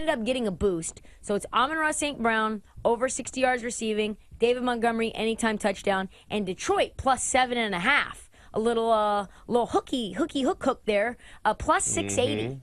ended up getting a boost. So it's Amon-Ra St. Brown, over 60 yards receiving, David Montgomery, anytime touchdown, and Detroit plus 7.5. A little hook there, plus 680.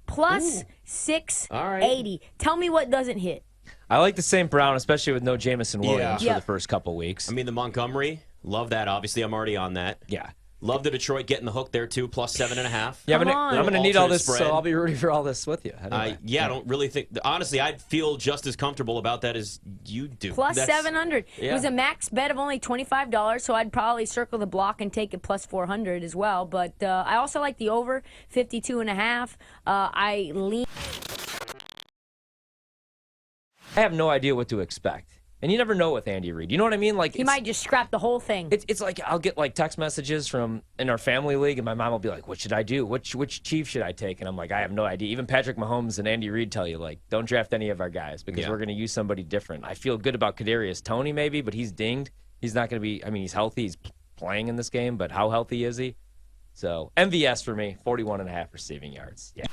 Plus 680. Right. Tell me what doesn't hit. I like the St. Brown, especially with no Jamison Williams for the first couple weeks. I mean, the Montgomery, love that. Obviously, I'm already on that. Yeah. Love the Detroit getting the hook there, too, plus 7.5. Yeah, I'm going to need all this, spread. so I'll be rooting for all this with you. Anyway. I don't really think – honestly, I'd feel just as comfortable about that as you do. Plus 700. Yeah. It was a max bet of only $25, so I'd probably circle the block and take it plus 400 as well. But I also like the over, 52.5. I have no idea what to expect. And you never know with Andy Reid. You know what I mean? Like he might just scrap the whole thing. It's like I'll get like text messages from in our family league, and my mom will be like, "What should I do? Which Chief should I take?" And I'm like, "I have no idea." Even Patrick Mahomes and Andy Reid tell you like, "Don't draft any of our guys because we're going to use somebody different." I feel good about Kadarius Toney maybe, but he's dinged. He's not going to be. I mean, he's healthy. He's playing in this game, but how healthy is he? So MVS for me, 41.5 receiving yards. Yeah.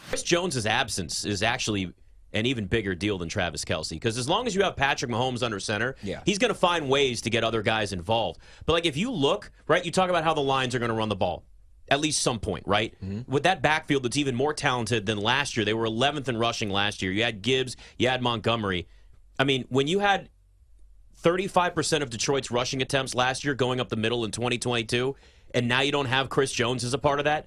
Chris Jones' absence is actually an even bigger deal than Travis Kelce. Because as long as you have Patrick Mahomes under center, he's going to find ways to get other guys involved. But, like, if you look, right, you talk about how the Lions are going to run the ball at least some point, right? Mm-hmm. With that backfield that's even more talented than last year. They were 11th in rushing last year. You had Gibbs, you had Montgomery. I mean, when you had 35% of Detroit's rushing attempts last year going up the middle in 2022, and now you don't have Chris Jones as a part of that,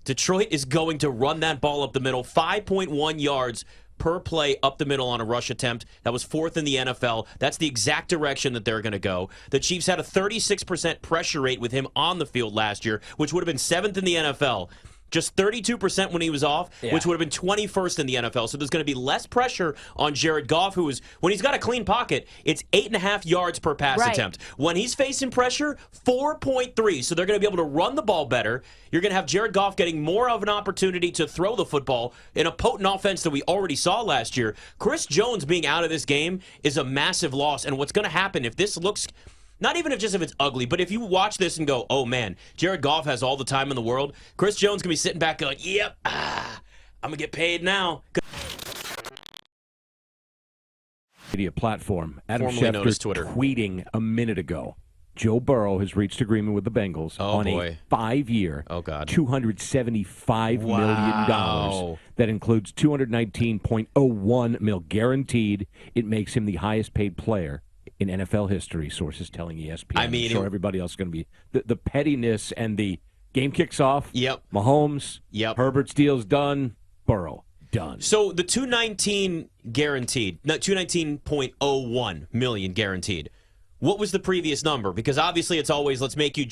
Detroit is going to run that ball up the middle, 5.1 yards per play up the middle on a rush attempt. That was 4th in the NFL. That's the exact direction that they're going to go. The Chiefs had a 36% pressure rate with him on the field last year, which would have been 7th in the NFL. Just 32% when he was off, which would have been 21st in the NFL. So there's going to be less pressure on Jared Goff, who is, when he's got a clean pocket, it's 8.5 yards per pass attempt. When he's facing pressure, 4.3. So they're going to be able to run the ball better. You're going to have Jared Goff getting more of an opportunity to throw the football in a potent offense that we already saw last year. Chris Jones being out of this game is a massive loss. And what's going to happen if this looks... Not even if it's ugly, but if you watch this and go, oh, man, Jared Goff has all the time in the world, Chris Jones can be sitting back going, yep, I'm going to get paid now. Media platform. Adam Schefter tweeting a minute ago. Joe Burrow has reached agreement with the Bengals on a 5-year, $275 million. That includes $219.01 million guaranteed. It makes him the highest paid player in NFL history, sources telling ESPN. I mean, I'm sure everybody else is going to be. The pettiness and the game kicks off. Mahomes. Herbert's deal's done. Burrow. Done. So the 219 guaranteed, not 219.01 million guaranteed. What was the previous number? Because obviously it's always, let's make you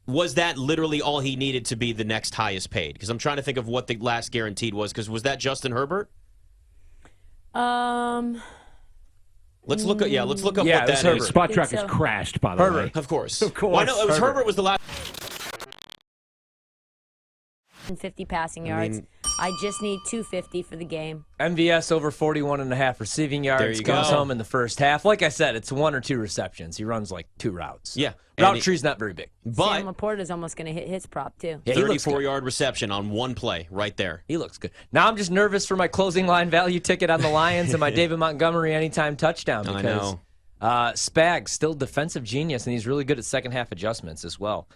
was that literally all he needed to be the next highest paid? Because I'm trying to think of what the last guaranteed was. Because was that Justin Herbert? Let's look up. Yeah, let's look up what that is. Spot Track has crashed, by the way. Of course. Well, I know it was Herbert was the last. 50 passing yards. I just need 250 for the game. MVS over 41.5 receiving yards. There you goes go. home in the first half. Like I said, it's 1 or 2 receptions. He runs like 2 routes. Yeah. Route tree's not very big. But Sam Laporta's almost going to hit his prop, too. Yeah, 34-yard reception on one play right there. He looks good. Now I'm just nervous for my closing line value ticket on the Lions and my David Montgomery anytime touchdown. Because, I know. Spags, still defensive genius, and he's really good at second-half adjustments as well.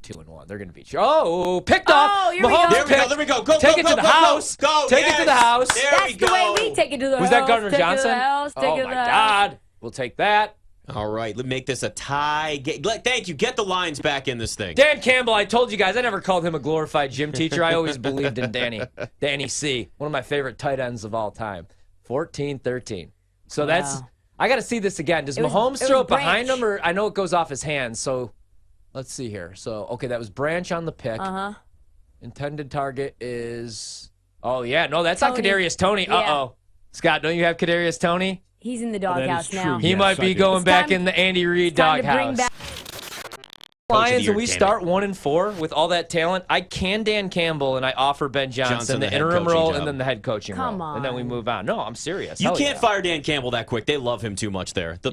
2-1. They're going to beat you. Oh, picked off. Oh, here we go. There we go. Go, take it to the house. Take it to the house. That's the way we take it to the house. Was that Gardner Johnson? Oh, my God. We'll take that. All right, let's make this a tie. Thank you. Get the Lions back in this thing. Dan Campbell, I told you guys, I never called him a glorified gym teacher. I always believed in Danny C., one of my favorite tight ends of all time. 14-13. So that's, I got to see this again. Does Mahomes throw it behind him, or I know it goes off his hands, so let's see here. So, okay, that was Branch on the pick. Intended target is, that's not Kadarius Toney. Uh-oh. Scott, don't you have Kadarius Toney? He's in the doghouse now. He might be going back in the Andy Reid doghouse. Lions and we start 1-4 with all that talent, I can Dan Campbell and I offer Ben Johnson the interim role and then the head coaching role. And then we move on. No, I'm serious. You can't fire Dan Campbell that quick. They love him too much there. The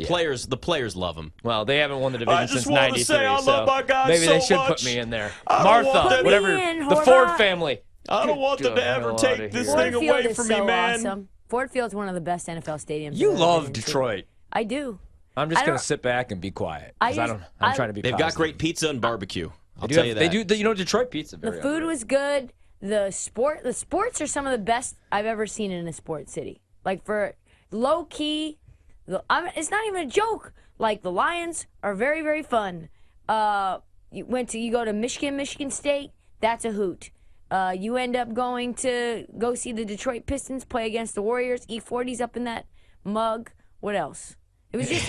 players love him. Well, they haven't won the division since '93. So maybe they should put me in there. Martha, whatever. The Ford family. I don't want them to ever take this thing away from me, man. Awesome. Ford Field's one of the best NFL stadiums. You love Detroit. I do. I'm just going to sit back and be quiet. I'm trying to be. They've got great pizza and barbecue. I'll tell you that. They do. You know, Detroit pizza. The food was good. The sports are some of the best I've ever seen in a sports city. Like for low key, it's not even a joke. Like the Lions are very, very fun. You go to Michigan State. That's a hoot. You end up going to go see the Detroit Pistons play against the Warriors. E40's up in that mug. What else? It was just